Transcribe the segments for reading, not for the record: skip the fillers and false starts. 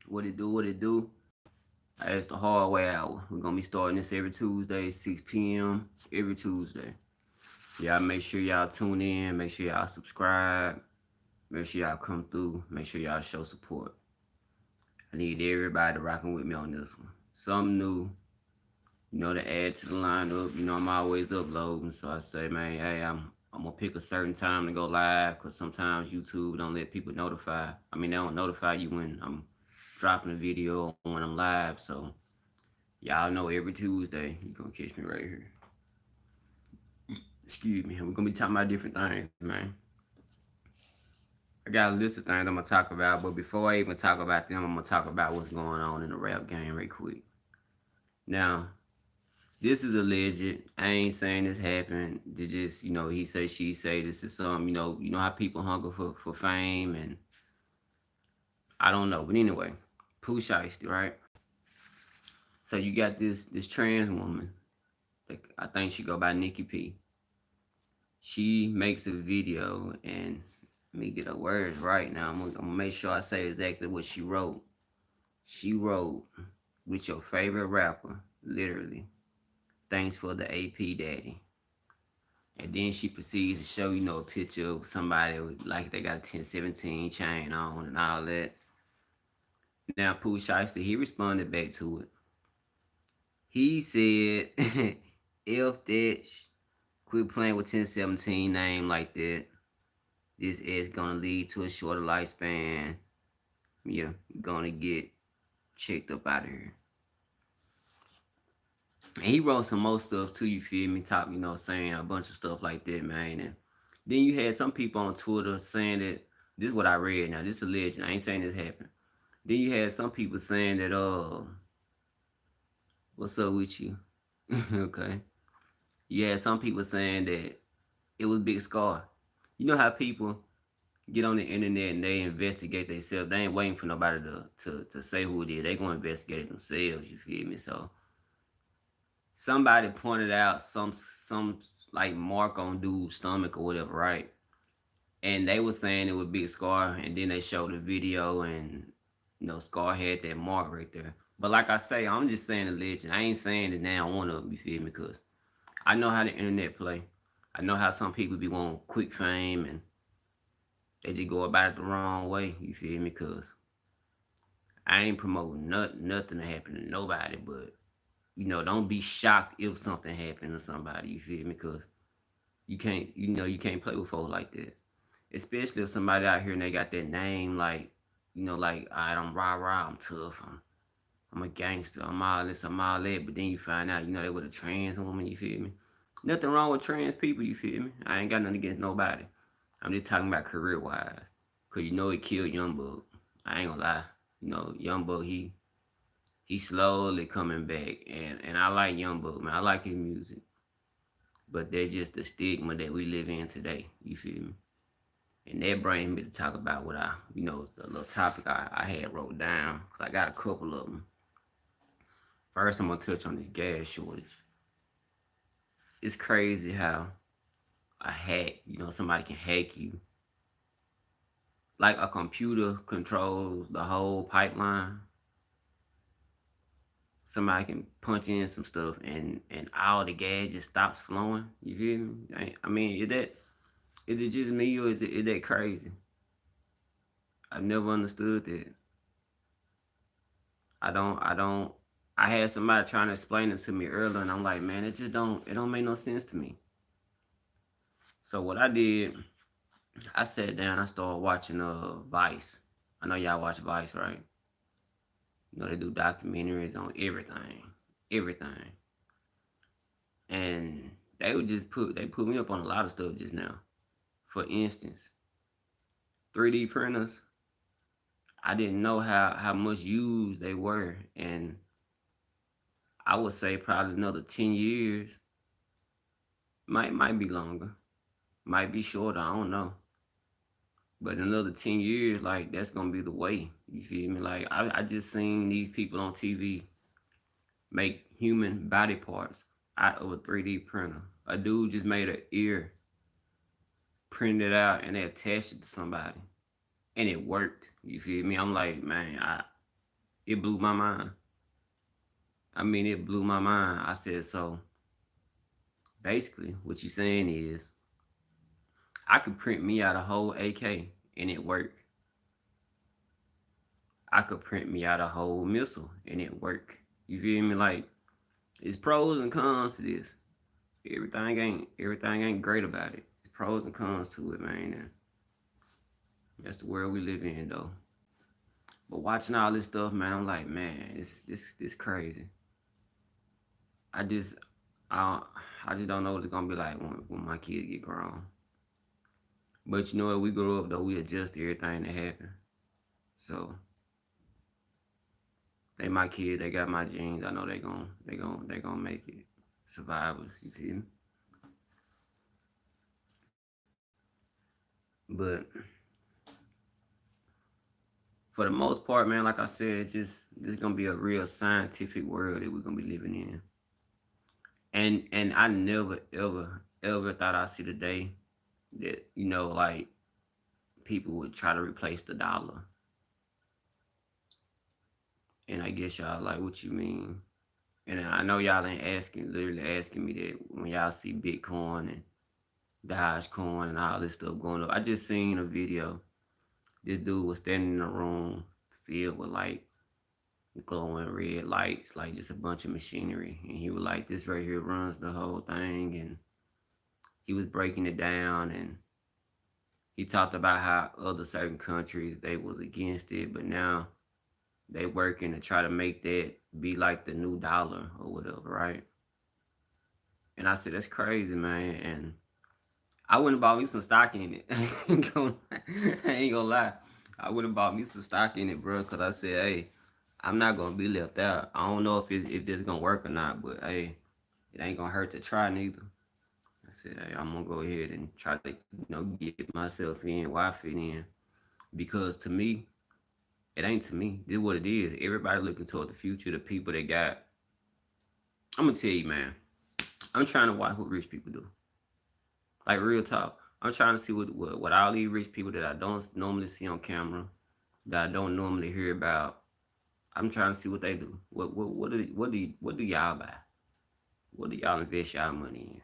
What it do, what it do. It's the Hardway Hour. We're gonna be starting this every Tuesday, 6 p.m. every Tuesday. So y'all make sure y'all tune in, make sure y'all subscribe, make sure y'all come through, make sure y'all show support. I need everybody rocking with me on this one. Something new, to add to the lineup. I'm always uploading, so I say, man, hey, I'm gonna pick a certain time to go live, because sometimes YouTube don't let people notify. They don't notify you when I'm dropping a video or when I'm live. So y'all know every Tuesday you're gonna catch me right here. Excuse me. We're gonna be talking about different things, man. I got a list of things I'm gonna talk about, but before I even talk about them, I'm gonna talk about what's going on in the rap game right quick. Now, this is alleged. I ain't saying this happened. They just, he say, she say. This is some, how people hunger for fame, and I don't know. But anyway, Pooh Shiesty, right? So you got this trans woman. I think she go by Nikki P. She makes a video, and let me get her words right now. I'm gonna make sure I say exactly what she wrote. She wrote, "With your favorite rapper, literally. Thanks for the AP daddy." And then she proceeds to show, a picture of somebody with, like, they got a 1017 chain on and all that. Now, Pooh Shiesty, he responded back to it. He said, "If that, quit playing with 1017 name like that. This is gonna lead to a shorter lifespan. You're gonna get checked up out of here." And he wrote some more stuff too, you feel me? Talk, saying a bunch of stuff like that, man. And then you had some people on Twitter saying that, this is what I read now, this is a legend. I ain't saying this happened. Then you had some people saying that, what's up with you? Okay. You had some people saying that it was Big Scar. You know how people get on the internet and they investigate themselves. They ain't waiting for nobody to say who it is. They gonna investigate it themselves, you feel me? So somebody pointed out some like mark on dude's stomach or whatever, right? And they were saying it would be a Scar, and then they showed the video, and Scar had that mark right there. But like I say, I'm just saying the legend. I ain't saying that now one of them, you feel me? Because I know how the internet play. I know how some people be wanting quick fame, and they just go about it the wrong way, you feel me? Because I ain't promoting nothing to happen to nobody, but don't be shocked if something happened to somebody, you feel me? Because you can't play with folks like that. Especially if somebody out here and they got that name, like, like, all right, I'm rah-rah, I'm tough, I'm a gangster, I'm all this, I'm all that, but then you find out, they with a trans woman, you feel me? Nothing wrong with trans people, you feel me? I ain't got nothing against nobody. I'm just talking about career-wise. Because it killed Young Bug. I ain't gonna lie. Young Bug, he slowly coming back. And I like Young Bug, man. I like his music. But that's just the stigma that we live in today. You feel me? And that brings me to talk about what the little topic I had wrote down. Because I got a couple of them. First, I'm going to touch on this gas shortage. It's crazy how a hack, somebody can hack you. Like a computer controls the whole pipeline. Somebody can punch in some stuff, and all the gas just stops flowing. You feel me? Is it just me, or is that crazy? I've never understood that. I don't. I had somebody trying to explain it to me earlier, and I'm like, man, it don't make no sense to me. So what I did, I sat down, I started watching Vice. I know y'all watch Vice, right? They do documentaries on everything. And they would just put me up on a lot of stuff just now. For instance, 3D printers. I didn't know how much used they were, and I would say probably another 10 years, might be longer, might be shorter. I don't know, but another 10 years, like, that's gonna be the way. You feel me? Like, I just seen these people on TV make human body parts out of a 3D printer. A dude just made an ear, printed it out, and they attached it to somebody, and it worked. You feel me? I'm like, man, It blew my mind. I mean, it blew my mind. I said, so basically, what you saying is, I could print me out a whole AK and it work. I could print me out a whole missile and it work. You feel me? Like, it's pros and cons to this. Everything ain't great about it. There's pros and cons to it, man. And that's the world we live in, though. But watching all this stuff, man, I'm like, man, it's crazy. I just I I just don't know what it's gonna be like when my kids get grown. But you know what? We grow up though, we adjust to everything that happen. So they my kids, they got my genes. I know they gonna make it. Survivors, you feel me? But for the most part, man, like I said, it's just this gonna be a real scientific world that we're gonna be living in. And I never ever thought I'd see the day that, like people would try to replace the dollar. And I guess y'all like, what you mean? And I know y'all ain't literally asking me that when y'all see Bitcoin and Dogecoin and all this stuff going up. I just seen a video. This dude was standing in a room filled with like glowing red lights, like just a bunch of machinery. And he was like, this right here runs the whole thing. And he was breaking it down, and he talked about how other certain countries, they was against it, but now they working to try to make that be like the new dollar or whatever, right? And I said, that's crazy, man. And I went and bought me some stock in it. I ain't gonna lie. I went and bought me some stock in it, bro, because I said, hey, I'm not gonna be left out. I don't know if this gonna work or not, but hey, it ain't gonna hurt to try neither. I said, hey, I'm gonna go ahead and try to, get myself in where I fit in. Because to me, it ain't to me. This is what it is. Everybody looking toward the future, the people that got. I'm gonna tell you, man. I'm trying to watch what rich people do. Like real talk. I'm trying to see what all these rich people that I don't normally see on camera, that I don't normally hear about. I'm trying to see what they do. What do y'all buy? What do y'all invest y'all money in?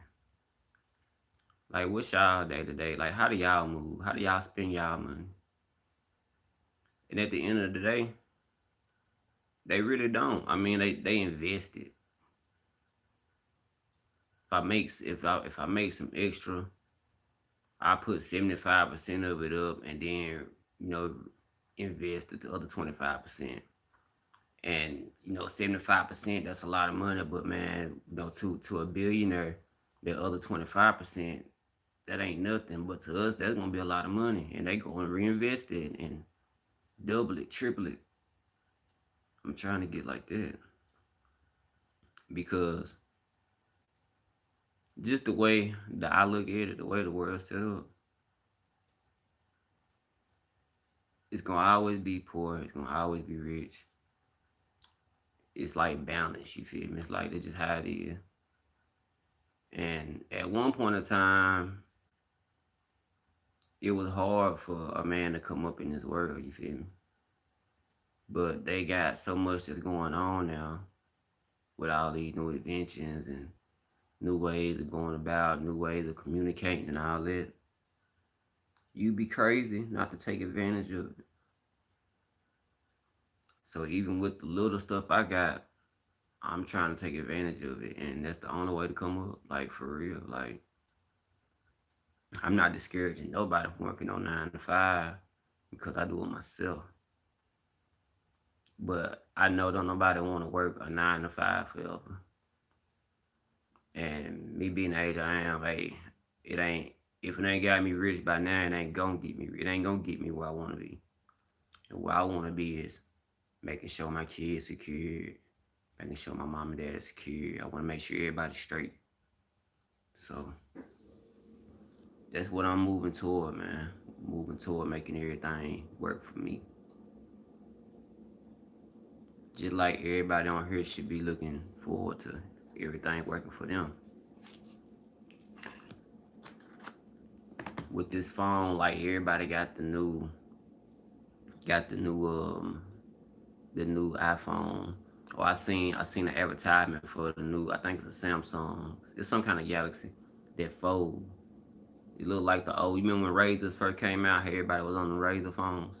Like what's y'all day to day? Like how do y'all move? How do y'all spend y'all money? And at the end of the day, they really don't. I mean, they invest it. If I make some extra, I put 75% of it up, and then you know invest the other 25%. And 75%, that's a lot of money, but man, to a billionaire, the other 25%, that ain't nothing. But to us, that's gonna be a lot of money, and they go and reinvest it and double it, triple it. I'm trying to get like that because just the way that I look at it, the way the world's set up, it's gonna always be poor. It's gonna always be rich. It's like balance. You feel me? It's like it's just how it is. And at one point in time, it was hard for a man to come up in this world. You feel me? But they got so much that's going on now with all these new inventions and new ways of going about, new ways of communicating and all that. You'd be crazy not to take advantage of it. So even with the little stuff I got, I'm trying to take advantage of it, and that's the only way to come up. Like for real, like I'm not discouraging nobody from working on 9 to 5 because I do it myself. But I know don't nobody want to work a 9 to 5 forever. And me being the age I am, hey, it ain't if it ain't got me rich by now, it ain't gonna get me. It ain't gonna get me where I want to be. And where I want to be is making sure my kids secure, making sure my mom and dad is secure. I want to make sure everybody's straight. So that's what I'm moving toward, man. Moving toward making everything work for me. Just like everybody on here should be looking forward to everything working for them. With this phone, like everybody got the new the new iPhone. Or I seen an advertisement for the new. I think it's a Samsung. It's some kind of Galaxy that fold. It looked like the old. You remember when Razors first came out? How everybody was on the Razor phones.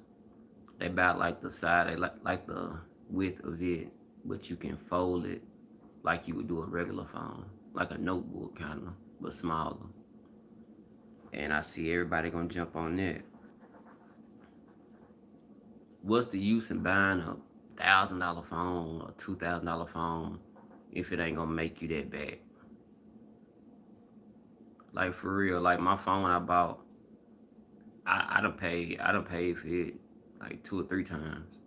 They about like the side. They like the width of it, but you can fold it like you would do a regular phone, like a notebook kind of, but smaller. And I see everybody gonna jump on that. What's the use in buying a $1,000 phone or $2,000 phone if it ain't gonna make you that bad? Like for real, like my phone I bought, I done paid for it like 2 or 3 times.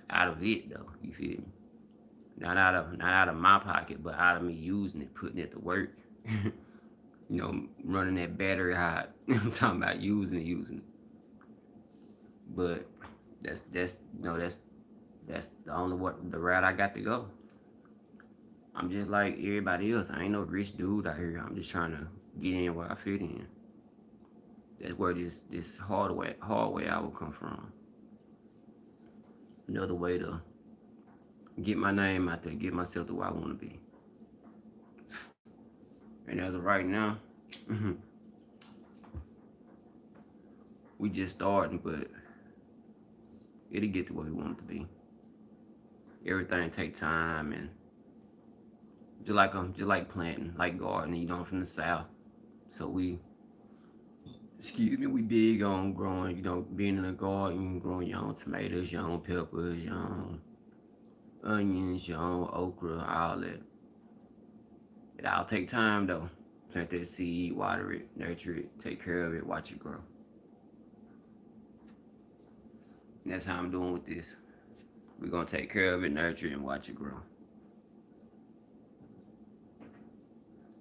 Out of it though, you feel me? Not out of my pocket, but out of me using it, putting it to work. Running that battery hot. I'm talking about using it. But that's the only the route I got to go. I'm just like everybody else. I ain't no rich dude out here. I'm just trying to get in where I fit in. That's where this hard way I will come from. Another way to get my name out there, get myself to where I want to be. And as of right now, we just starting, but it'll get to where we want it to be. Everything take time, and just like planting, like gardening. I'm from the south, so we big on growing. Being in a garden, growing your own tomatoes, your own peppers, your own onions, your own okra, all that. It all take time though. Plant that seed, water it, nurture it, take care of it, watch it grow. And that's how I'm doing with this. We're gonna take care of it, nurture it, and watch it grow.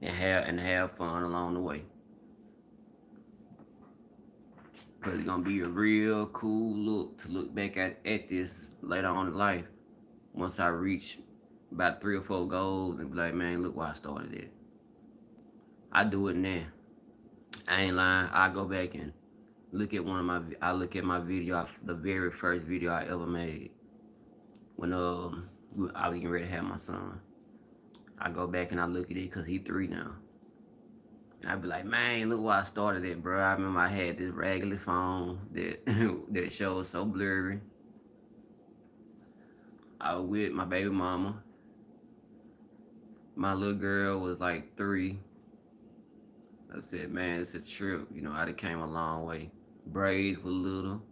And have fun along the way. Cause it's gonna be a real cool look to look back at this later on in life. Once I reach about 3 or 4 goals and be like, man, look where I started at. I do it now. I ain't lying. I go back and I look at my video, the very first video I ever made when I was getting ready to have my son. I go back and I look at it because he 3 now. And I be like, man, look where I started at, bro. I remember I had this raggedy phone that that showed so blurry. I was with my baby mama. My little girl was like 3. I said, man, it's a trip. I done came a long way. Braids were little.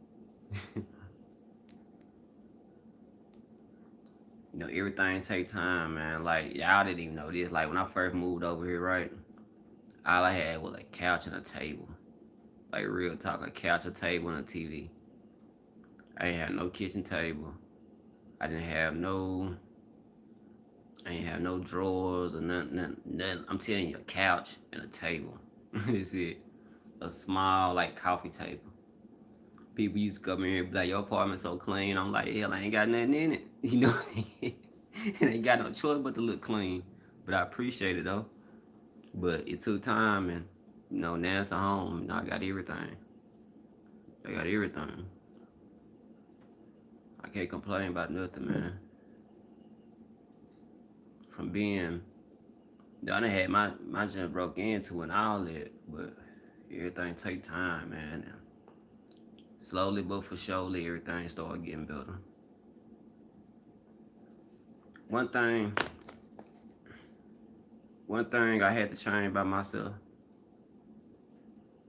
Everything take time, man. Like, y'all didn't even know this. Like, when I first moved over here, right? All I had was a couch and a table. Like, real talk, a couch, a table, and a TV. I ain't had no kitchen table. I didn't have no drawers or nothing. I'm telling you, a couch and a table. That's it. A small, like, coffee table. People used to come in here and be like, your apartment's so clean. I'm like, hell, I ain't got nothing in it. And ain't got no choice but to look clean. But I appreciate it, though. But it took time, and, now it's a home. I got everything. I can't complain about nothing, man. From being, I done had my gym broke into and all that, but everything take time, man. And slowly but for surely, everything started getting better. One thing I had to change about myself,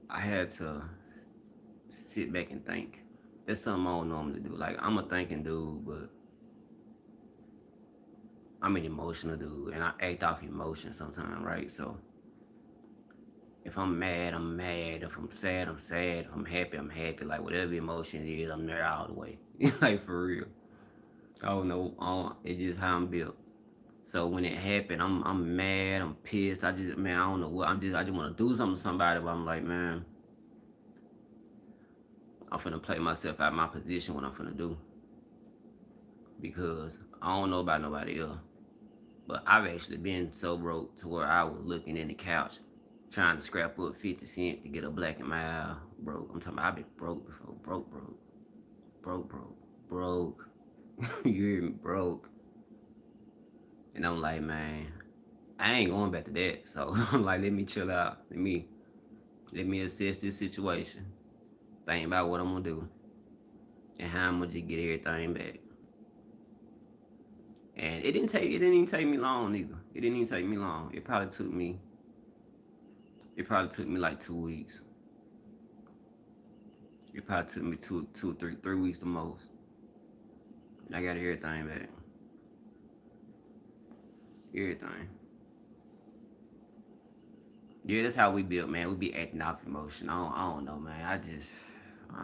I had to sit back and think. That's something I don't normally do. Like, I'm a thinking dude, but I'm an emotional dude, and I act off emotion sometimes, right? So, if I'm mad, I'm mad. If I'm sad, I'm sad. If I'm happy, I'm happy. Like, whatever emotion it is, I'm there all the way. Like, for real. I don't know. It's just how I'm built. So when it happened, I'm mad, I'm pissed. I don't know what. I just want to do something to somebody, but I'm like, man, I'm finna play myself out of my position. What I'm finna do, because I don't know about nobody else, but I've actually been so broke to where I was looking in the couch, trying to scrap up 50 cents to get a black and mild broke. I'm talking about I've been broke before, broke. You're broke. And I'm like, man, I ain't going back to that. So I'm like, let me chill out. Let me assess this situation. Think about what I'm gonna do and how I'm gonna just get everything back. And it didn't even take me long either. It didn't even take me long. It probably took me like 2 weeks. It probably took me three weeks the most. And I got everything back. Everything. Yeah, that's how we built, man. We be acting off emotion. I don't know, man. I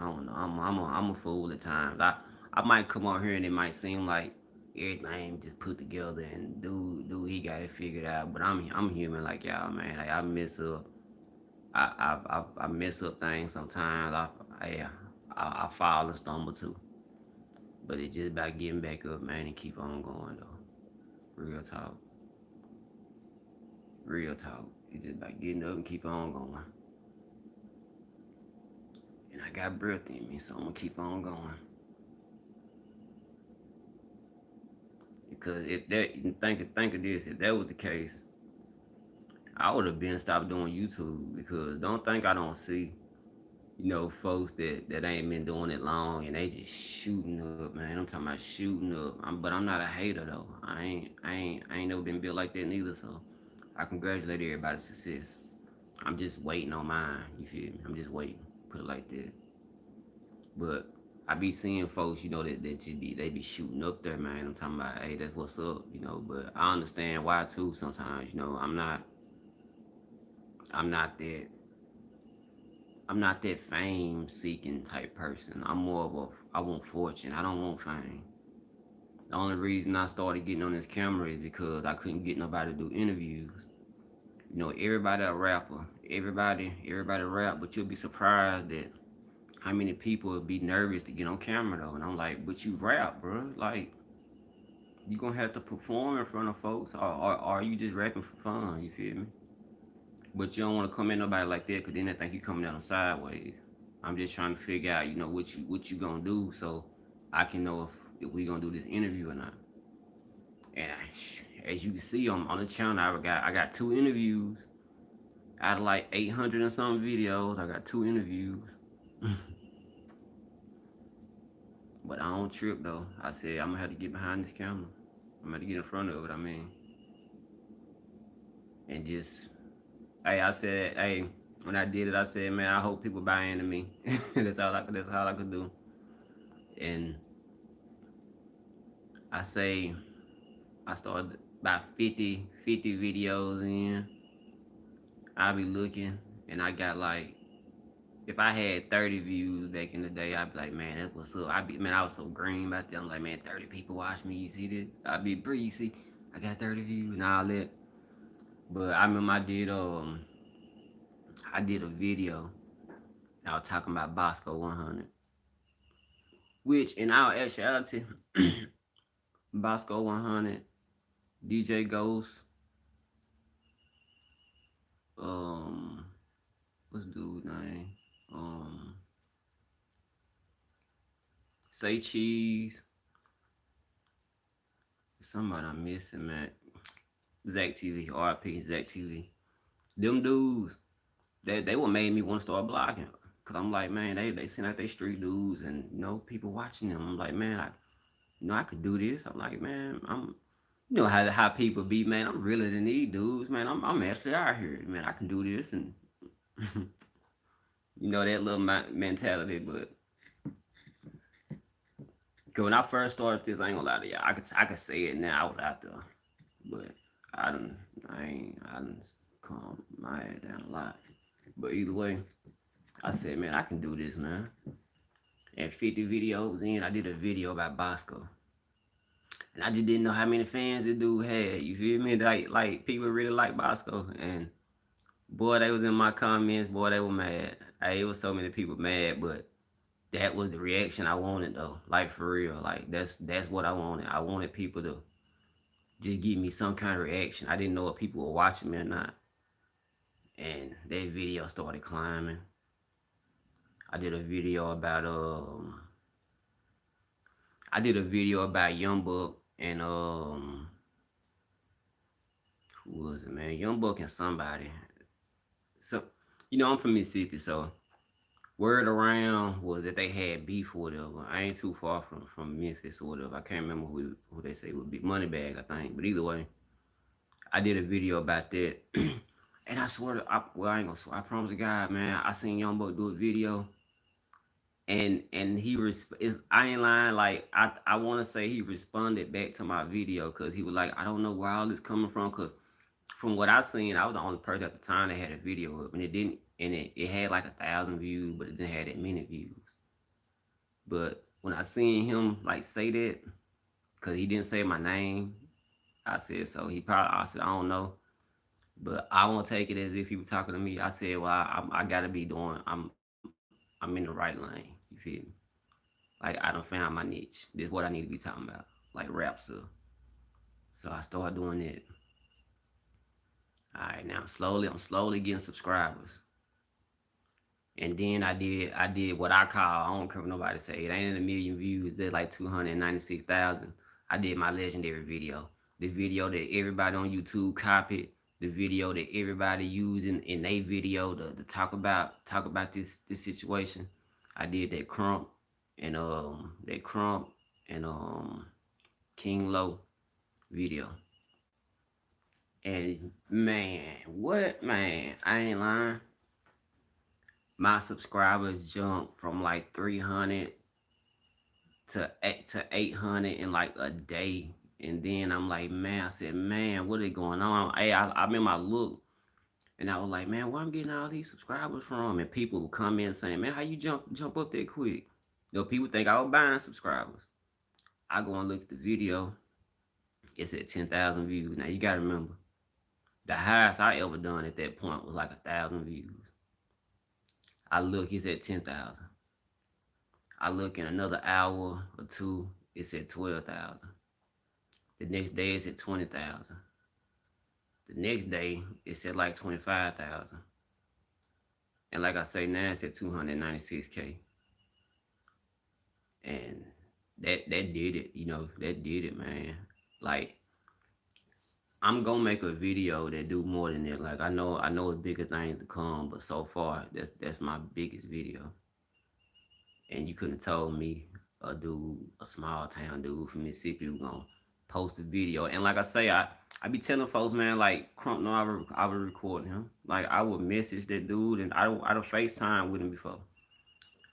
don't know. I'm a fool at times. I might come on here and it might seem like everything just put together and dude he got it figured out. But I'm human like y'all, man. Like I mess up. I mess up things sometimes. I I fall and stumble too. But it's just about getting back up, man, and keep on going though. Real talk. Real talk. It's just about getting up and keep on going. And I got breath in me, so I'm gonna keep on going. Because if that think of this, if that was the case, I would have been stopped doing YouTube. Because don't think I don't see, folks that ain't been doing it long and they just shooting up, man. I'm talking about shooting up. But I'm not a hater though. I ain't never been built like that neither. So I congratulate everybody's success. I'm just waiting on mine. You feel me? I'm just waiting. Put it like that. But I be seeing folks, that they be shooting up there, man. I'm talking about, hey, that's what's up. But I understand why too. Sometimes, I'm not that, I'm not that fame seeking type person. I'm more of I want fortune. I don't want fame. The only reason I started getting on this camera is because I couldn't get nobody to do interviews. Everybody a rapper. Everybody rap, but you'll be surprised that how many people would be nervous to get on camera though. And I'm like, but you rap, bro. Like, you gonna have to perform in front of folks, or are you just rapping for fun? You feel me? But you don't want to come at nobody like that, cause then they think you coming at them sideways. I'm just trying to figure out, what you gonna do, so I can know if we gonna do this interview or not. And as you can see on the channel, I got 2 interviews out of like 800 and some videos. I got 2 interviews. But I don't trip though. I said I'm gonna have to get behind this camera. I'm gonna have to get in front of it. And just, hey, I said, hey, when I did it, I said, man, I hope people buy into me. That's all I could do. And I say I started about 50 videos in. I be looking, and I got like, if I had 30 views back in the day, I'd be like, man, that's what's up. I was so green about that. I'm like, man, 30 people watch me. You see this? I'd be breezy. I got 30 views and all that. But I remember I did a video. I was talking about Bosco 100, which in our actuality, Bosco 100, DJ Ghost, um, what's the dude's name? Um, Say Cheese. Somebody I'm missing, man. Zach TV, RP Zach TV. Them dudes, they what made me want to start blogging. Cause I'm like, man, they seem like they street dudes and people watching them. I'm like, man, I could do this. I'm like, man, how people be, man. I'm realer than these dudes, man. I'm actually out here, man. I can do this, and that little mentality. But cause when I first started this, I ain't gonna lie to y'all. I could say it now. I was out there, but I done I done calm my head down a lot. But either way, I said, man, I can do this, man. And 50 videos in, I did a video about Bosco. And I just didn't know how many fans this dude had. You feel me? Like people really like Bosco. And boy, they was in my comments. Boy, they were mad. Hey, it was so many people mad, but that was the reaction I wanted though. Like for real. Like that's what I wanted. I wanted people to just give me some kind of reaction. I didn't know if people were watching me or not. And that video started climbing. I did a video about I did a video about Young Buck and who was it, man? Young Buck and somebody. So I'm from Mississippi, so word around was that they had beef or whatever. I ain't too far from Memphis or whatever. I can't remember who they say would be Moneybag, I think. But either way, I did a video about that. And I swear I ain't gonna swear. I promise to God, man, I seen Young Buck do a video, and is I ain't lying. Like I want to say he responded back to my video because he was like, I don't know where all this coming from because from what I seen, I was the only person at the time that had a video up, and it didn't, and it had like 1,000 views, but it didn't have that many views. But when I seen him like say that, cause he didn't say my name, I said so. I said I don't know, but I won't take it as if he was talking to me. I said, well, I gotta be doing. I'm in the right lane. You feel me? Like I done found my niche. This is what I need to be talking about, like rap stuff. So I started doing that. All right, now I'm slowly getting subscribers. And then I did what I call, I don't care what nobody say, it ain't in a million views, it's like 296,000. I did my legendary video. The video that everybody on YouTube copied, the video that everybody used in their video to talk about this situation. I did and that Crump and King Low video. And man, I ain't lying. My subscribers jumped from like 300 to 800 in like a day. And then I'm like, man, I said, man, what is going on? Hey, I remember I looked and I was like, man, where I'm getting all these subscribers from? And people would come in saying, man, how you jump up that quick? People think I was buying subscribers. I go and look at the video. It's at 10,000 views. Now you gotta remember, the highest I ever done at that point was like 1,000 views. I look, it's at 10,000. I look in another hour or two, it's at 12,000. The next day it's at 20,000. The next day it's at like 25,000. And like I say now, it's at 296K. And that did it, that did it, man. Like I'm gonna make a video that do more than that. Like I know it's bigger things to come, but so far that's my biggest video. And you couldn't have told me a small town dude from Mississippi was gonna post a video. And like I say, I be telling folks, man, like Crump, no, I would record him. Like I would message that dude, and I'd FaceTime with him before.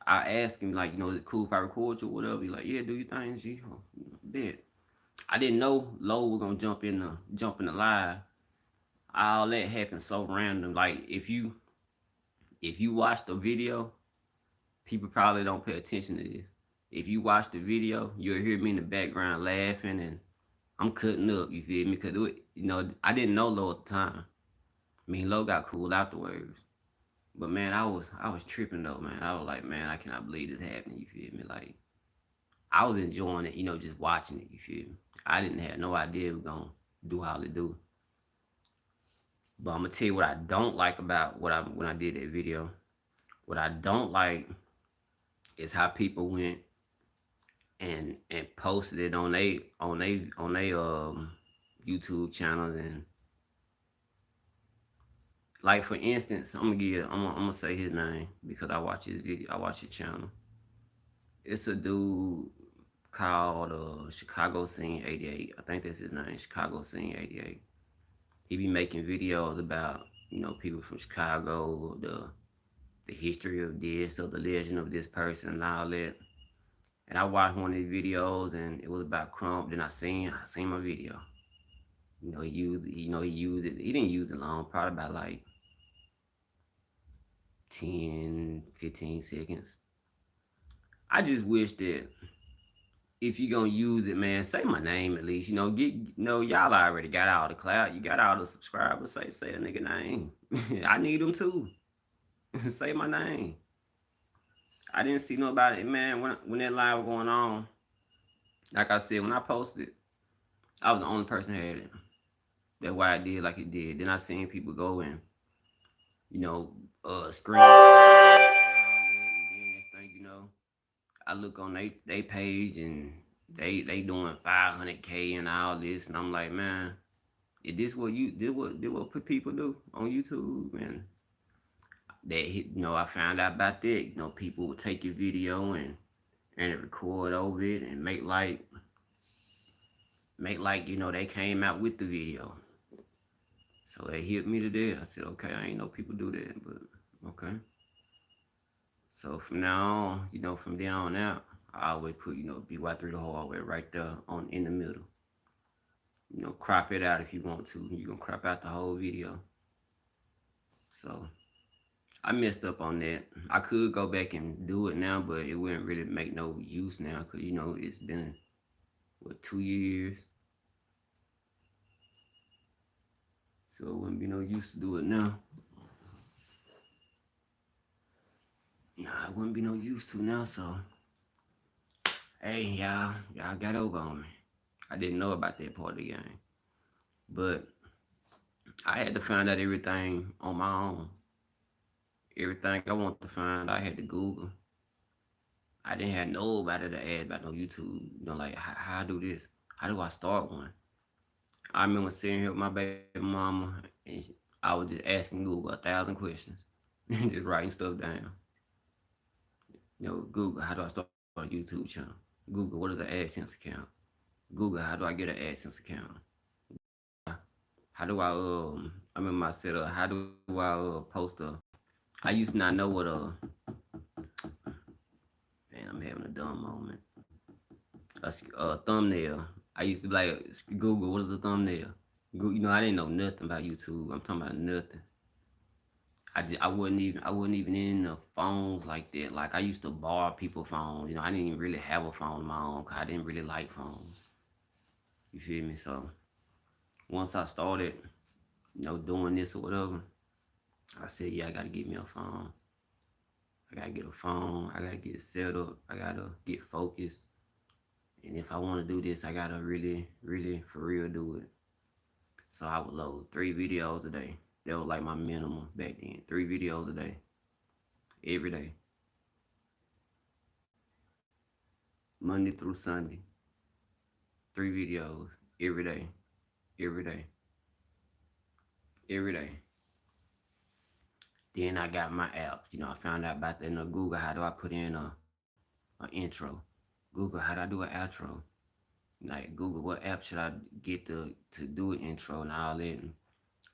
I asked him, like, is it cool if I record you or whatever? He's like, yeah, do your thing, G. Bet. I didn't know Low was gonna jump in the live. All that happened so random. Like if you watch the video, people probably don't pay attention to this. If you watch the video, you'll hear me in the background laughing and I'm cutting up, you feel me? Because, I didn't know Low at the time. I mean, Low got cool afterwards. But, man, I was tripping, though, man. I was like, man, I cannot believe this happened, you feel me? Like, I was enjoying it, just watching it, you feel me? I didn't have no idea it was going to do how it do. But I'm going to tell you what I don't like about when I did that video. What I don't like is how people went and posted it on they YouTube channels. And like, for instance, I'm gonna say his name because I watch his video, I watch his channel. It's a dude called Chicago Scene 88. I think that's his name, Chicago Scene 88. He be making videos about people from Chicago, the history of this or the legend of this person and all that. And I watched one of his videos and it was about Crump. Then I seen my video. He used it. He didn't use it long, probably about like 10, 15 seconds. I just wish that if you gonna use it, man, say my name at least. Y'all already got all the clout. You got all the subscribers. Say a nigga name. I need them too. Say my name. I didn't see nobody, man, when that live was going on. Like I said, when I posted, I was the only person who had it. That's why I did like it did. Then I seen people go and, scream. And then next thing I look on they page and They doing 500K and all this, and I'm like, man, is this what people do on YouTube? And I found out about that. People would take your video and record over it and make like they came out with the video. So they hit me today. I said, okay, I ain't know people do that, but okay. So from now on, from then on out, I always put, BY3 the hallway right there on in the middle. Crop it out if you want to. You can crop out the whole video. So I messed up on that. I could go back and do it now, but it wouldn't really make no use now because it's been 2 years, so it wouldn't be no use to do it now. Nah, it wouldn't be no use to now. So hey, y'all got over on me. I didn't know about that part of the game, but I had to find out everything on my own. Everything I want to find, I had to Google. I didn't have nobody to ask about no YouTube. Like how I do this? How do I start one? I remember sitting here with my baby mama, and I was just asking Google 1,000 questions and just writing stuff down. Google, how do I start a YouTube channel? Google, what is an AdSense account? Google, how do I get an AdSense account? How do I remember I said, how do I post I used to not know what man, I'm having a dumb moment. A thumbnail. I used to be like, Google, what is a thumbnail? I didn't know nothing about YouTube. I'm talking about nothing. I wasn't even in the phones like that. Like I used to borrow people's phones. I didn't even really have a phone of my own because I didn't really like phones. You feel me? So once I started, doing this or whatever, I said, yeah, I gotta get me a phone. I gotta get a phone. I gotta get it set up. I gotta get focused. And if I want to do this, I gotta really, really, for real do it. So I would load 3 videos a day. That was like my minimum back then. 3 videos a day, every day, Monday through Sunday. 3 videos every day, every day, every day. Then I got my apps. I found out about that in Google. How do I put in a intro? Google, how do I do an outro? Like Google, what app should I get to do an intro and all that? And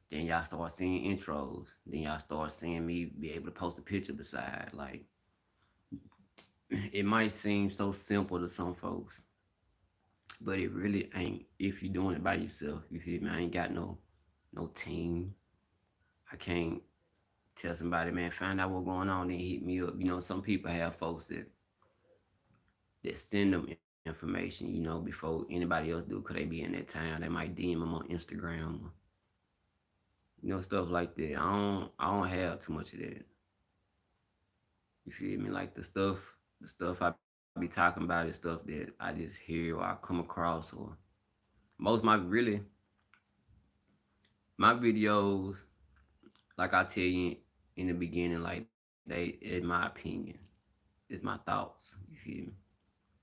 then y'all start seeing intros. Then y'all start seeing me be able to post a picture beside. Like it might seem so simple to some folks, but it really ain't if you're doing it by yourself. You feel me? I ain't got no team. I can't tell somebody, man, find out what's going on, then hit me up. Some people have folks that send them information, before anybody else do, because they be in that town. They might DM them on Instagram, stuff like that. I don't have too much of that. You feel me? Like the stuff I be talking about is stuff that I just hear or I come across, or most my videos, like I tell you in the beginning, like they, in my opinion, it's my thoughts. You feel me?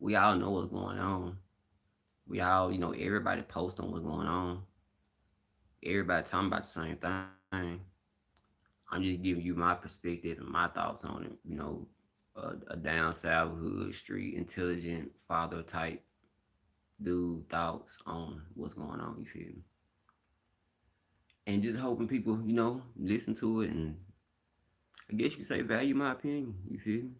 We all know what's going on. We all, everybody post on what's going on. Everybody talking about the same thing. I'm just giving you my perspective and my thoughts on it. A down south hood street intelligent father type dude thoughts on what's going on. You feel me? And just hoping people, listen to it, and I guess you could say value my opinion. You feel me?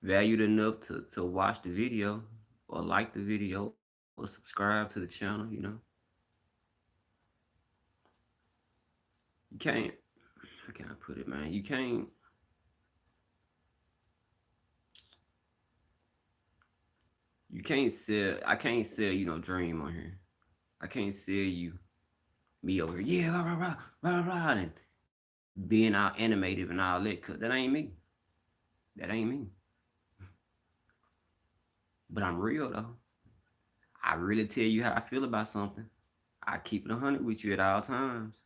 Valued enough to watch the video or like the video or subscribe to the channel. You can't, how can I put it, man? You can't sell, I can't sell you no dream on here. I can't sell you me over here, yeah, rah, rah, rah, rah, rah, and being all animated and all that, cause that ain't me. That ain't me. But I'm real though. I really tell you how I feel about something. I keep it 100 with you at all times.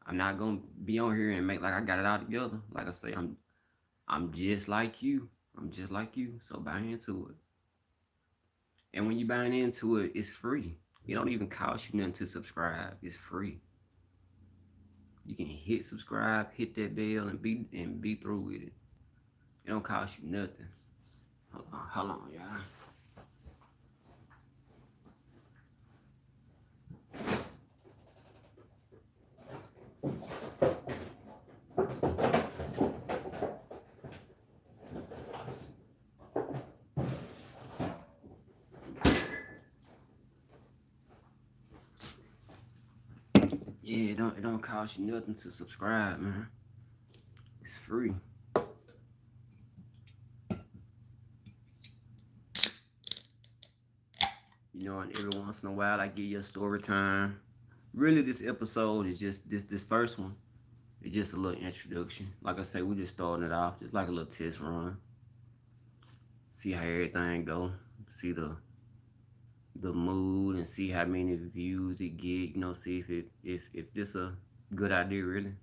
I'm not gonna be on here and make like I got it all together. Like I say, I'm just like you. I'm just like you, so buy into it. And when you buying into it, it's free. It don't even cost you nothing to subscribe. It's free. You can hit subscribe, hit that bell, and be through with it. It don't cost you nothing. Hold on, y'all. Yeah, it don't cost you nothing to subscribe, man. It's free. And every once in a while I give you a story time. Really, this episode is just this first one. It's just a little introduction. Like I say, we just starting it off, just like a little test run. See how everything go. See the mood and see how many views it get. See if this a good idea really.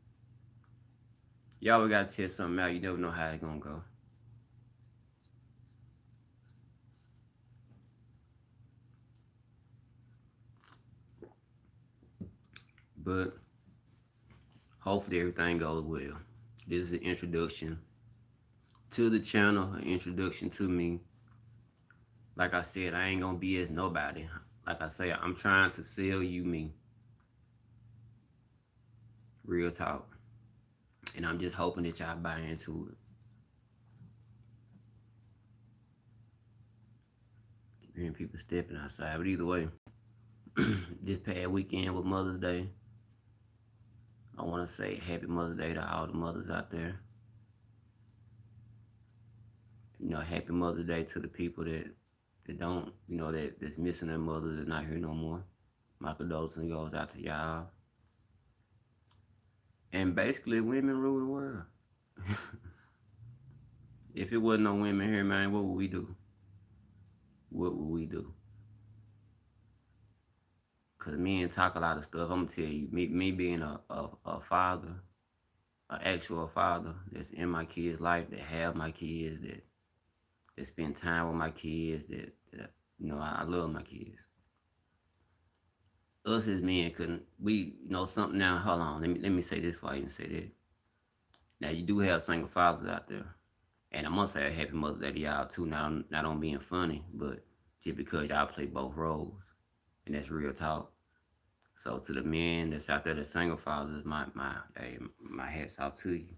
Y'all gotta test something out. You never know how it's gonna go. But hopefully everything goes well. This is an introduction to the channel, an introduction to me. Like I said, I ain't gonna be as nobody. Like I say, I'm trying to sell you me. Real talk. And I'm just hoping that y'all buy into it. Hearing people stepping outside. But either way, this past weekend with Mother's Day, I want to say happy Mother's Day to all the mothers out there. Happy Mother's Day to the people that don't, that's missing their mothers, that's not here no more. My condolences goes out to y'all. And basically, women rule the world. If it wasn't no women here, man, what would we do? What would we do? Cause men talk a lot of stuff. I'm gonna tell you, me being a father, an actual father that's in my kids' life, that have my kids, that spend time with my kids, that I love my kids. Us as men couldn't something now. Hold on, let me say this before I even say that. Now you do have single fathers out there, and I must say a happy Mother's Day to y'all too. Not on being funny, but just because y'all play both roles, and that's real talk. So to the men that's out there, the single fathers, my hats off to you.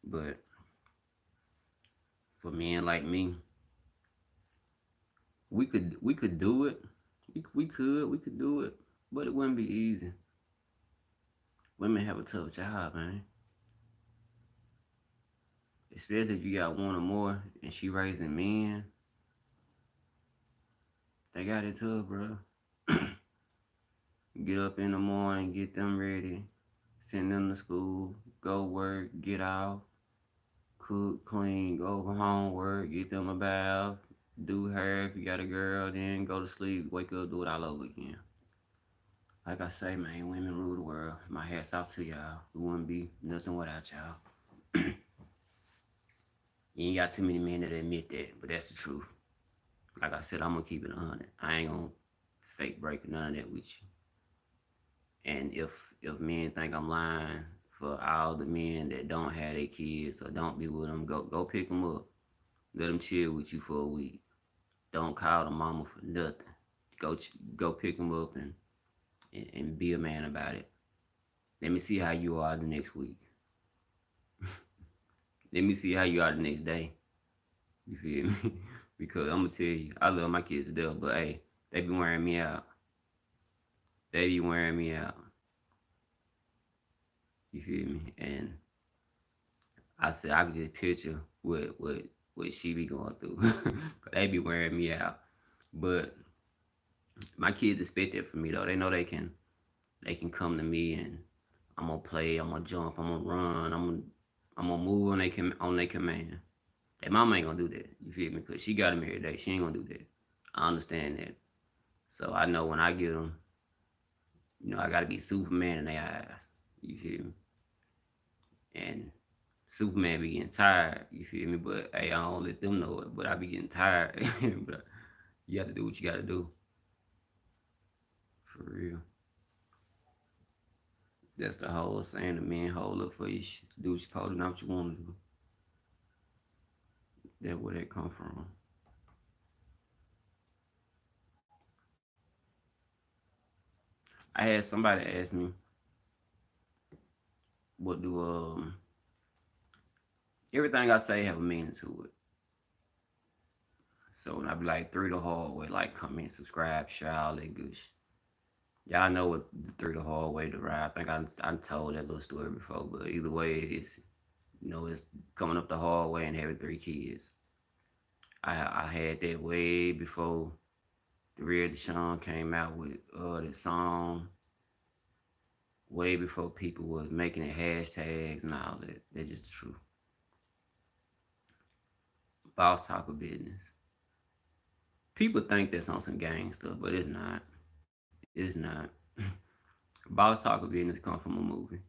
But for men like me, we could do it. We could do it, but it wouldn't be easy. Women have a tough job, man. Especially if you got one or more and she raising men. They got it tough, bro. Get up in the morning, get them ready, send them to school, go work, get off, cook, clean, go home, work, get them a bath, do hair if you got a girl, then go to sleep, wake up, do it all over again. Like I say, man, women rule the world. My hats off to y'all. We wouldn't be nothing without y'all. You ain't got too many men that admit that, but that's the truth. Like I said, I'm gonna keep it 100. I ain't gonna fake break none of that with you. And if men think I'm lying, for all the men that don't have their kids or don't be with them, go pick them up. Let them chill with you for a week. Don't call the mama for nothing. Go pick them up and be a man about it. Let me see how you are the next week. Let me see how you are the next day. You feel me? Because I'm gonna tell you, I love my kids to death, but hey, they be wearing me out. They be wearing me out. You feel me? And I said I could just picture what she be going through. Cause they be wearing me out. But my kids expect that from me though. They know they can come to me and I'm gonna play, I'm gonna jump, I'm gonna run, I'm gonna move on their command. Their mama ain't gonna do that. You feel me? Cause she got them every day. She ain't gonna do that. I understand that. So I know when I get them, I gotta be Superman in their eyes. You feel me? And Superman be getting tired, you feel me? But hey, I don't let them know it, but I be getting tired. But you have to do what you gotta do. For real. That's the whole saying the men hold up for you. Do what you're supposed to, not what you want to do. That's where that come from. I had somebody ask me, what do everything I say have a meaning to it. So when I be like through the hallway, like comment, subscribe, share all that good shit. Y'all know what the through the hallway to ride. I think I told that little story before, but either way, it's coming up the hallway and having 3 kids. I had that way before the real Deshaun came out with that song. Way before people was making it hashtags and all that. That's just the truth. Boss talk of business. People think that's on some gang stuff, but it's not. It's not. Boss talk of business come from a movie.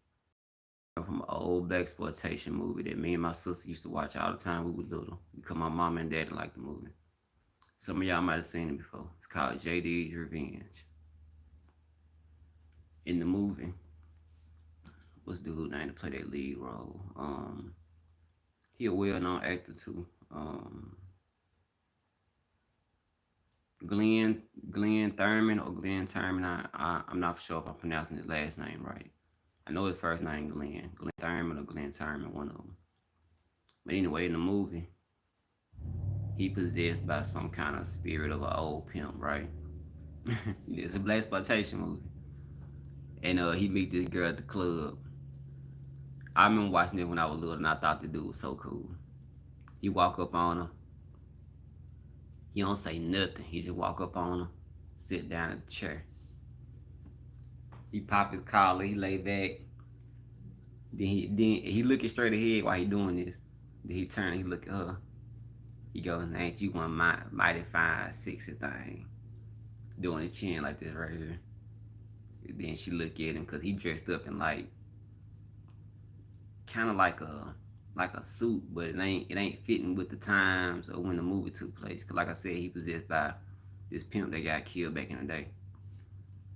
Come from an old black exploitation movie that me and my sister used to watch all the time we were little because my mom and daddy liked the movie. Some of y'all might have seen it before. It's called JD's Revenge. In the movie, what's the dude name to play that lead role? He a well-known actor too. Glenn Glenn Thurman or Glenn Thurman. I'm not sure if I'm pronouncing his last name right. I know his first name Glenn Thurman or Glenn Thurman, one of them. But anyway, in the movie, he possessed by some kind of spirit of an old pimp, right? It's a black exploitation movie, and he meet this girl at the club. I remember watching it when I was little, and I thought the dude was so cool. He walk up on her. He don't say nothing. He just walk up on her, sit down in the chair. He pop his collar. He lay back. Then he looking straight ahead while he doing this. Then he turn. He look at her. He goes, "Ain't you one mighty fine, sexy thing?" Doing his chin like this right here. And then she look at him because he dressed up in like kind of like a suit, but it ain't fitting with the times or when the movie took place. Cause like I said, he possessed by this pimp that got killed back in the day.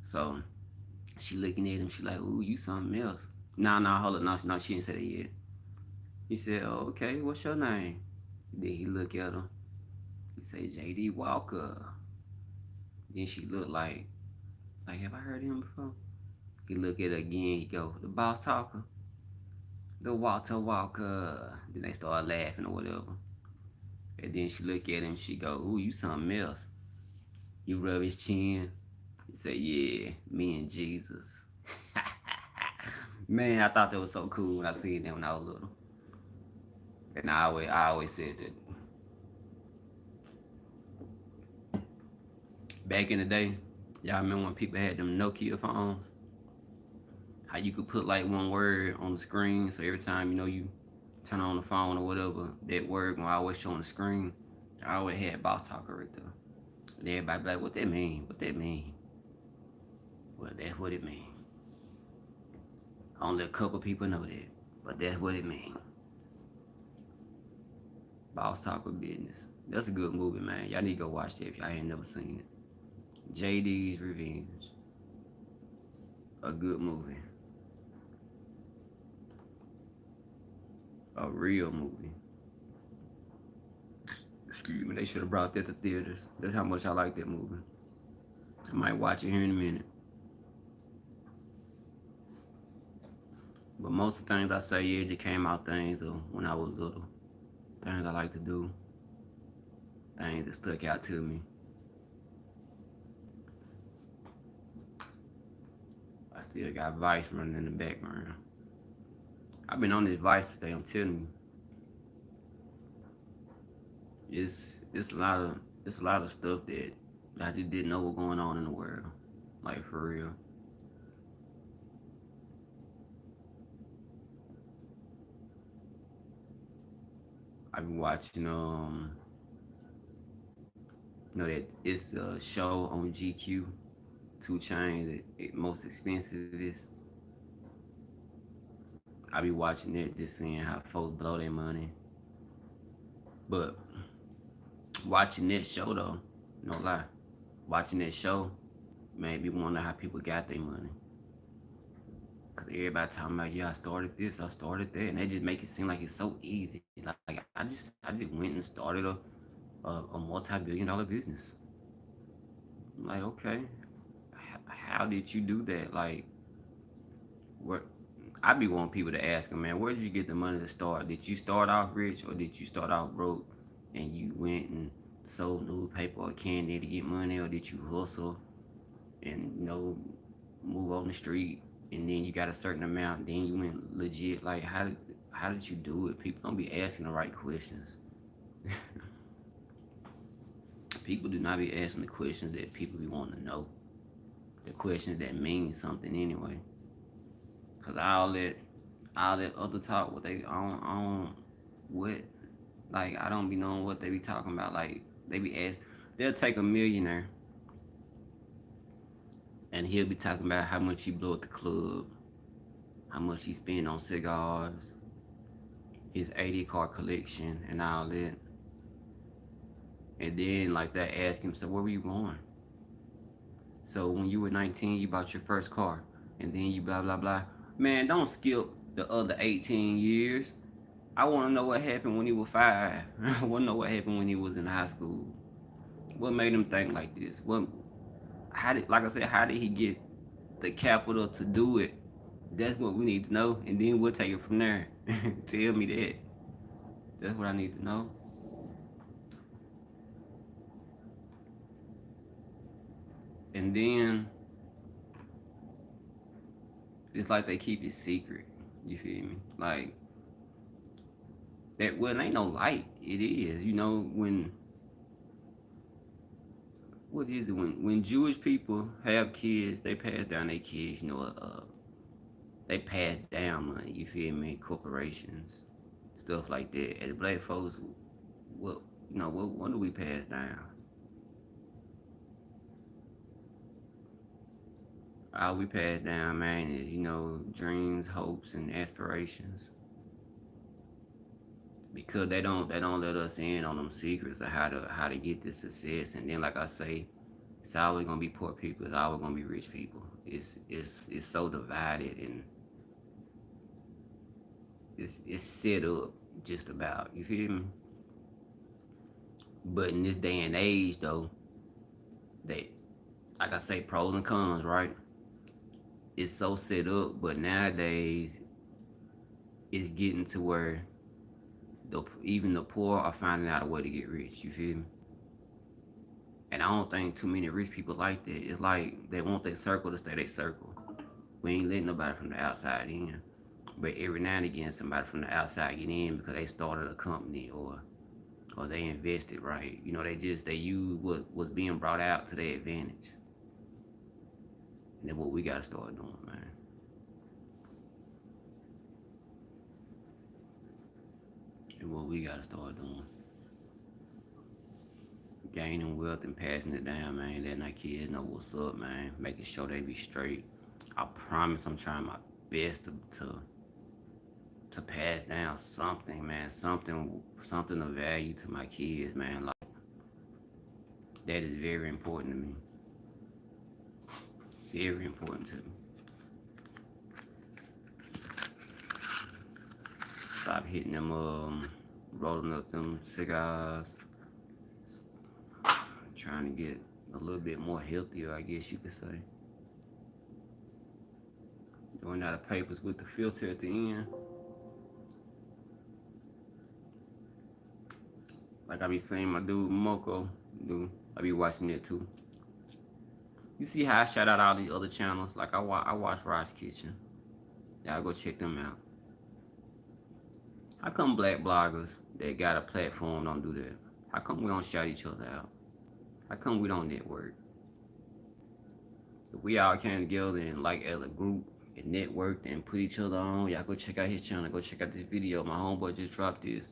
So she looking at him. She like, "Ooh, you something else." No, hold up, no, she didn't say that yet. He said, "Oh, okay, what's your name?" Then he look at her. He say, "JD Walker." Then she look like have I heard him before? He look at her again. He go, "The boss talker, the Walter Walker." Then they start laughing or whatever. And then she look at him. She go, "Ooh, you something else." He rub his chin. He say, "Yeah, me and Jesus." Man, I thought that was so cool when I seen that when I was little. And I always said that back in the day, y'all remember when people had them Nokia phones? How you could put like one word on the screen, so every time you turn on the phone or whatever, that word gonna always show on the screen. I always had boss talker right there. And everybody be like, "What that mean? What that mean?" Well, that's what it mean. Only a couple people know that, but that's what it mean. Boss talker business. That's a good movie, man. Y'all need to go watch that if y'all ain't never seen it. JD's Revenge. A good movie. A real movie. Excuse me, they should have brought that to theaters. That's how much I like that movie. I might watch it here in a minute. But most of the things I say, yeah, just came out things of when I was little. Things I like to do. Things that stuck out to me. I still got Vice running in the background. I've been on this Vice today, I'm telling you. It's a lot of stuff that I just didn't know what going on in the world. Like for real. I've been watching that it's a show on GQ, 2 Chainz, it most expensive is. I be watching it, just seeing how folks blow their money. But watching that show though, no lie, watching that show made me wonder how people got their money. Cause everybody talking about, yeah, I started this, I started that, and they just make it seem like it's so easy. Like I just went and started a multi-billion-dollar business. I'm like, okay, how did you do that? Like, what? I be wanting people to ask them, man, where did you get the money to start? Did you start off rich or did you start off broke and you went and sold newspaper or candy to get money, or did you hustle and move on the street and then you got a certain amount, then you went legit? Like, how did you do it? People don't be asking the right questions. People do not be asking the questions that people be wanting to know. The questions that mean something anyway. Cause all that other talk, what they on what, like, I don't be knowing what they be talking about. Like, they be asked, they'll take a millionaire and he'll be talking about how much he blew at the club, how much he spent on cigars, his 80 car collection and all that. And then like that, ask him, so where were you going? So when you were 19, you bought your first car, and then you blah blah blah. Man, don't skip the other 18 years. I want to know what happened when he was 5. I want to know what happened when he was in high school. What made him think like this? Like I said, how did he get the capital to do it? That's what we need to know, and then we'll take it from there. Tell me that. That's what I need to know. And then it's like they keep it secret. You feel me? Like that. Well, it ain't no light. It is. When what is it? When Jewish people have kids, they pass down their kids. They pass down money. You feel me? Corporations, stuff like that. As black folks, what what do we pass down? All we pass down, man, is dreams, hopes, and aspirations. Because they don't let us in on them secrets of how to get this success. And then, like I say, it's always gonna be poor people. It's always gonna be rich people. It's so divided, and it's set up just about. You feel me? But in this day and age, though, they, like I say, pros and cons, right? It's so set up, but nowadays it's getting to where even the poor are finding out a way to get rich. You feel me? And I don't think too many rich people like that. It's like they want their circle to stay their circle. We ain't letting nobody from the outside in. But every now and again, somebody from the outside get in because they started a company, or they invested right. They use what was being brought out to their advantage. And that's what we gotta start doing, man. And what we gotta start doing. Gaining wealth and passing it down, man. Letting our kids know what's up, man. Making sure they be straight. I promise I'm trying my best to pass down something, man. Something of value to my kids, man. Like, that is very important to me. Very important to me. Stop hitting them, rolling up them cigars. Trying to get a little bit more healthier, I guess you could say. Doing out of papers with the filter at the end. Like I be saying, my dude Moko, dude, I be watching it too. You see how I shout out all these other channels? Like I watch Rod's Kitchen. Y'all go check them out. How come black bloggers that got a platform don't do that? How come we don't shout each other out? How come we don't network? If we all came together and like as a group and networked and put each other on, y'all go check out his channel, go check out this video. My homeboy just dropped this,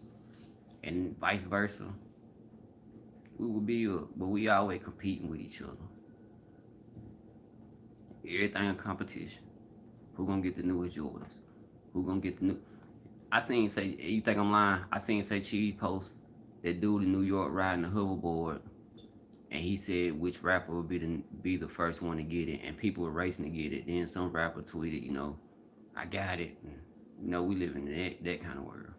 and vice versa. We would be but we always competing with each other. Everything a competition. Who gonna get the newest Jordans? Who gonna get the new? I seen say you think I'm lying? I seen say Cheese post that dude in New York riding the hoverboard, and he said which rapper would be the first one to get it, and people were racing to get it. Then some rapper tweeted, I got it. And, we live in that kind of world.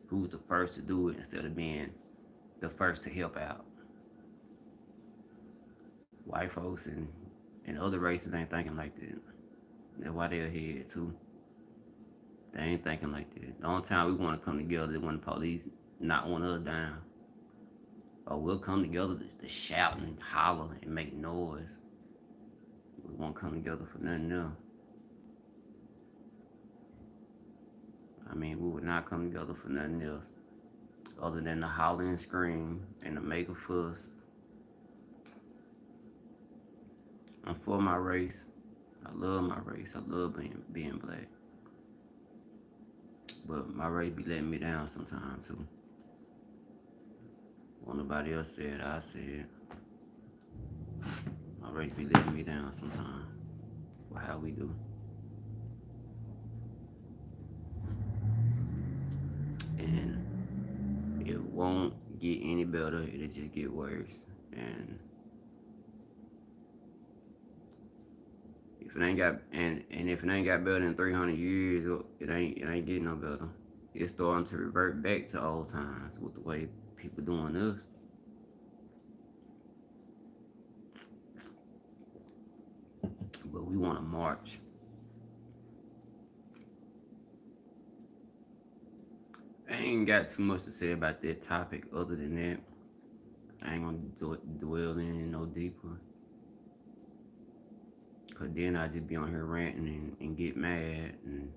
Who was the first to do it instead of being the first to help out? White folks and other races ain't thinking like that. That's why they're ahead too. They ain't thinking like that. The only time we want to come together is when the police not want us down. Or we'll come together to shout and holler and make noise. We won't come together for nothing else. I mean, we would not come together for nothing else other than to holler and scream and to make a fuss. I'm for my race. I love my race. I love being black. But my race be letting me down sometimes too. When nobody else said, I said. My race be letting me down sometimes. For how we do. And it won't get any better. It'll just get worse. And if it ain't got if it ain't got better in 300 years, it ain't getting no better. It's starting to revert back to old times with the way people doing us. But we want to march. I ain't got too much to say about that topic other than that. I ain't gonna dwell in it no deeper. Cause then I just be on here ranting and get mad and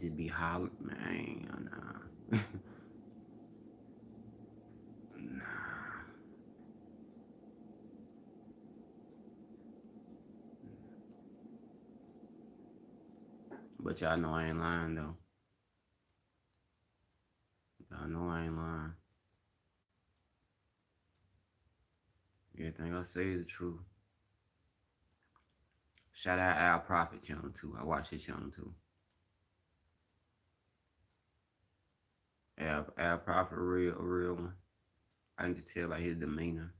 just be hollering, man. Nah. Nah. But y'all know I ain't lying though. Y'all know I ain't lying. Everything I say is the truth. Shout out Al Prophet channel too. I watch his channel too. Al Prophet, a real one. I can just tell by his demeanor.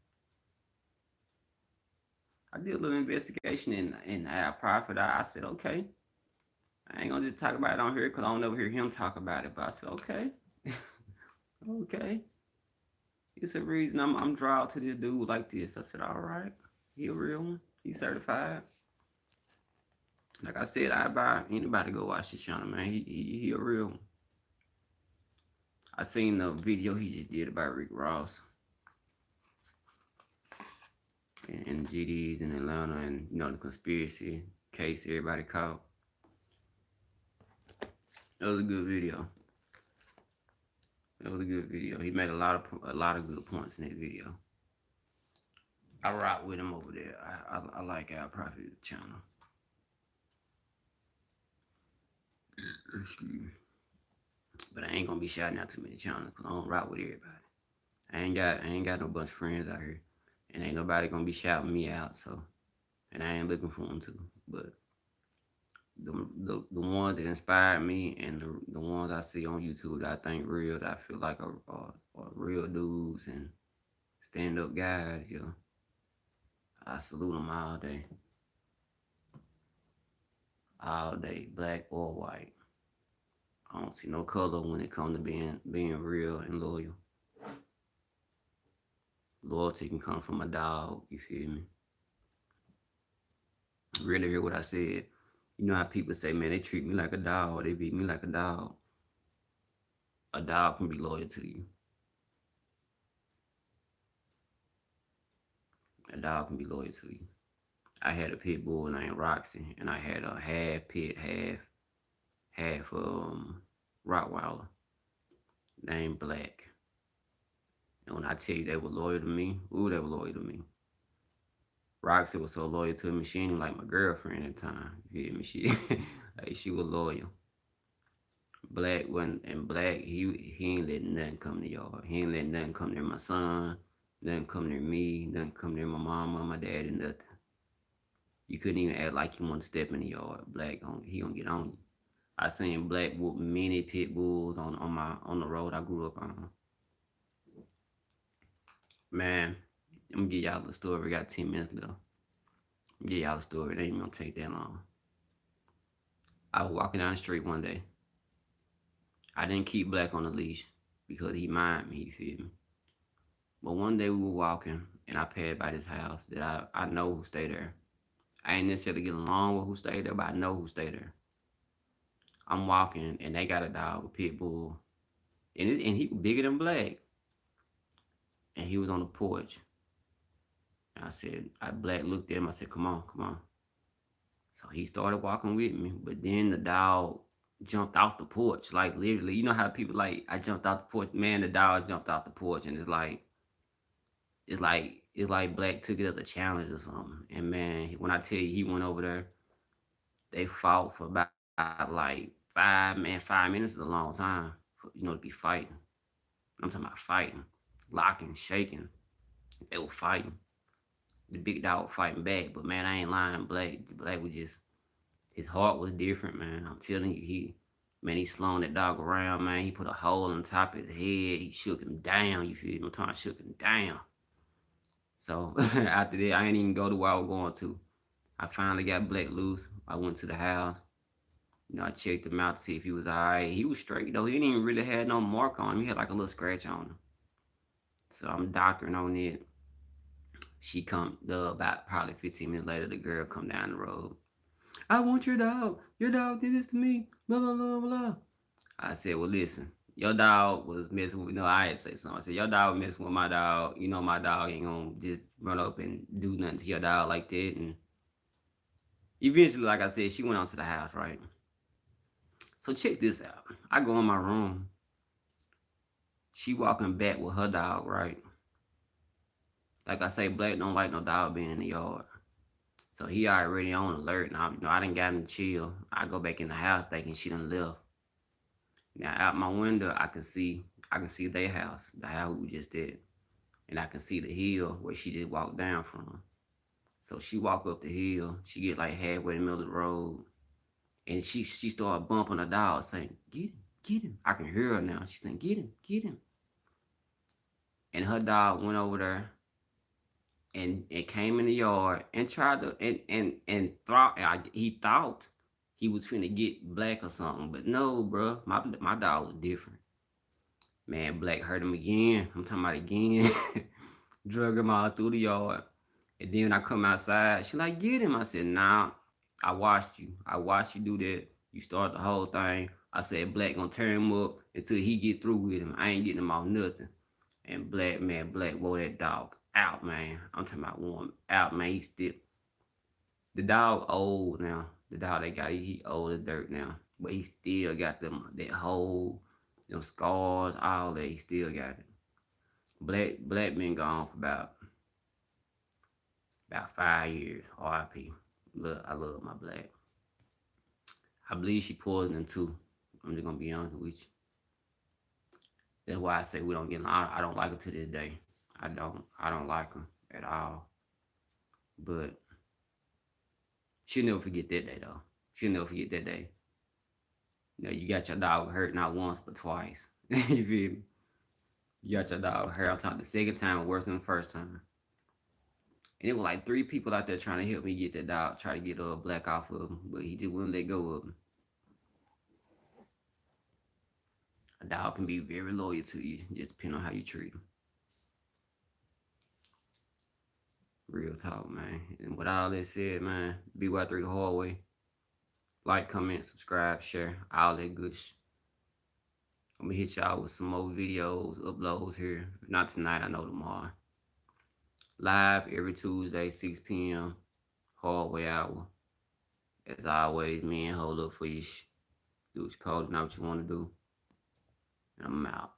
I did a little investigation in Al Prophet. I said, okay. I ain't gonna just talk about it on here because I don't never hear him talk about it. But I said, okay. Okay. It's a reason I'm drawn to this dude like this. I said, all right. He a real one. He certified. Like I said, I buy anybody to go watch his channel, man. He a real one. I seen the video he just did about Rick Ross and the GDs in Atlanta and the conspiracy case everybody caught. That was a good video. That was a good video. He made a lot of good points in that video. I rock with him over there. I like Al Prophet channel. But I ain't gonna be shouting out too many channels because I don't rock with everybody. I ain't got no bunch of friends out here, and ain't nobody gonna be shouting me out. So, and I ain't looking for them to. But the ones that inspired me and the ones I see on YouTube that I think real, that I feel like are real dudes and stand up guys, I salute them all day. All day, black or white. I don't see no color when it comes to being real and loyal. Loyalty can come from a dog, you feel me? Really hear what I said. You know how people say, man, they treat me like a dog, they beat me like a dog. A dog can be loyal to you. A dog can be loyal to you. I had a pit bull named Roxy, and I had a half pit, half Rottweiler named Black. And when I tell you they were loyal to me, ooh, they were loyal to me. Roxy was so loyal to me, she ain't like my girlfriend at the time. You feel me? She was loyal. Black he ain't letting nothing come to y'all. He ain't letting nothing come near my son, nothing come near me, nothing come near my mama, my daddy, nothing. You couldn't even act like you want to step in the yard. Black he gonna get on you. I seen black whoop many pit bulls on the road I grew up on. Man, I'm gonna give y'all the story. We got 10 minutes left. Give y'all the story. It ain't gonna take that long. I was walking down the street one day. I didn't keep Black on the leash because he mind me, you feel me? But one day we were walking and I passed by this house that I know who stayed there. I ain't necessarily get along with who stayed there, but I know who stayed there. I'm walking and they got a dog, a pit bull, and he was bigger than Black, and he was on the porch. And Black looked at him. I said, "Come on, come on." So he started walking with me, but then the dog jumped off the porch, like literally. You know how people like I jumped off the porch, man. The dog jumped off the porch, and it's like Black took it as a challenge or something. And man, when I tell you he went over there, they fought for about like 5 minutes. 5 minutes is a long time to be fighting. I'm talking about fighting, locking, shaking. They were fighting. The big dog fighting back, but man, I ain't lying. Black was just his heart was different, man. I'm telling you, he slung that dog around, man. He put a hole on top of his head. He shook him down. You feel me? I'm talking about shook him down. So after that, I ain't even go to where I was going to. I finally got Black loose. I went to the house. I checked him out to see if he was alright. He was straight though. He didn't even really have no mark on him. He had like a little scratch on him. So I'm doctoring on it. She come about probably 15 minutes later. The girl come down the road. I want your dog. Your dog did this to me. Blah blah blah blah. I said, well, listen. Your dog was messing with. No, I had to say something. I said, your dog was messing with my dog. You know, my dog ain't gonna just run up and do nothing to your dog like that. And eventually, like I said, she went on to the house, right? So check this out. I go in my room. She walking back with her dog, right? Like I say, Black don't like no dog being in the yard. So he already on alert. Now, I done got him chill. I go back in the house thinking she done left. Now out my window, I can see their house, the house we just did, and I can see the hill where she just walked down from. So she walk up the hill. She get like halfway in the middle of the road, and she started bumping the dog, saying, get him. I can hear her now. She's saying, get him. And her dog went over there and came in the yard and tried to he thought he was finna get Black or something, but no, bro, my dog was different. Man, Black hurt him again. I'm talking about again. Drug him all through the yard. And then when I come outside, she like, get him. I said, nah, I watched you. I watched you do that. You start the whole thing. I said, Black gonna tear him up until he get through with him. I ain't getting him off nothing. And Black wore that dog out, man. I'm talking about one out, man. He still, the dog old now. The dog they got, he old as dirt now. But he still got that whole, them scars, all that. He still got it. Black been gone for about 5 years. R.I.P. I love my Black. I believe she poisoned him too. I'm just gonna be honest with you. That's why I say we don't get along. I don't like her to this day. I don't like her at all. But she'll never forget that day though. She'll never forget that day. You got your dog hurt not once but twice. You feel me? You got your dog hurt. I'm talking the second time was worse than the first time. And it was like 3 people out there trying to help me get that dog, try to get Black off of him, but he just wouldn't let go of him. A dog can be very loyal to you, just depending on how you treat him. Real talk, man. And with all that said, man, BY3 the hard way. Like, comment, subscribe, share, all that good shit. I'm gonna hit y'all with some more videos, uploads here. If not tonight, I know tomorrow. Live every Tuesday, 6 p.m. Hardway hour. As always, man, hold up for your do what you call it, not what you want to do. And I'm out.